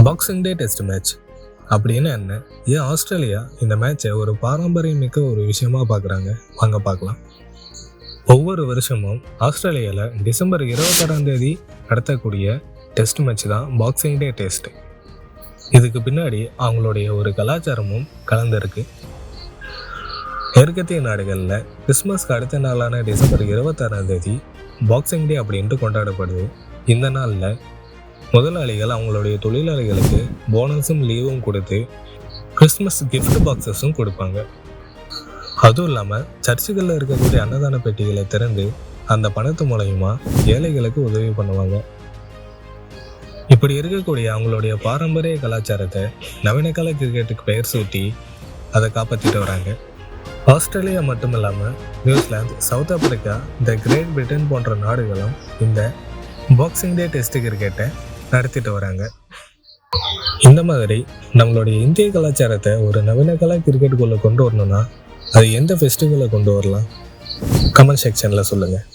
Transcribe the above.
Boxing டே test match அப்படின்னு என்ன? ஏன் ஆஸ்திரேலியா இந்த மேட்சை ஒரு பாரம்பரியமிக்க ஒரு விஷயமா பார்க்குறாங்க? வாங்க பார்க்கலாம். ஒவ்வொரு வருஷமும் ஆஸ்திரேலியாவில் டிசம்பர் 26ஆம் தேதி நடத்தக்கூடிய டெஸ்ட் மேட்ச் தான் பாக்ஸிங் டே டெஸ்ட். இதுக்கு பின்னாடி அவங்களுடைய ஒரு கலாச்சாரமும் கலந்துருக்கு. மேற்கத்திய நாடுகளில் கிறிஸ்மஸ்க்கு அடுத்த நாளான டிசம்பர் 26ஆம் தேதி பாக்ஸிங் டே அப்படின்ட்டு கொண்டாடப்படுது. இந்த நாளில் முதலாளிகள் அவங்களுடைய தொழிலாளிகளுக்கு போனஸும் லீவும் கொடுத்து கிறிஸ்மஸ் கிஃப்ட் பாக்ஸஸும் கொடுப்பாங்க. அதுவும் இல்லாமல் சர்ச்சுகளில் இருக்கக்கூடிய அன்னதான பெட்டிகளை திறந்து அந்த பணத்து மூலயமா ஏழைகளுக்கு உதவி பண்ணுவாங்க. இப்படி இருக்கக்கூடிய அவங்களுடைய பாரம்பரிய கலாச்சாரத்தை நவீன கால கிரிக்கெட்டுக்கு பெயர் சூட்டி அதை காப்பாற்றிட்டு வராங்க. ஆஸ்திரேலியா மட்டும் இல்லாமல் New Zealand, South Africa, the Great Britain போன்ற நாடுகளும் இந்த பாக்ஸிங் டே டெஸ்ட் கிரிக்கெட்டை நடத்திட்டு வராங்க. இந்த மாதிரி நம்மளுடைய இந்திய கலாச்சாரத்தை ஒரு நவீன கால கிரிக்கெட்டுக்குள்ளே கொண்டு வரணும்னா அது எந்த ஃபெஸ்டிவலை கொண்டு வரலாம்? கமெண்ட் செக்ஷனில் சொல்லுங்கள்.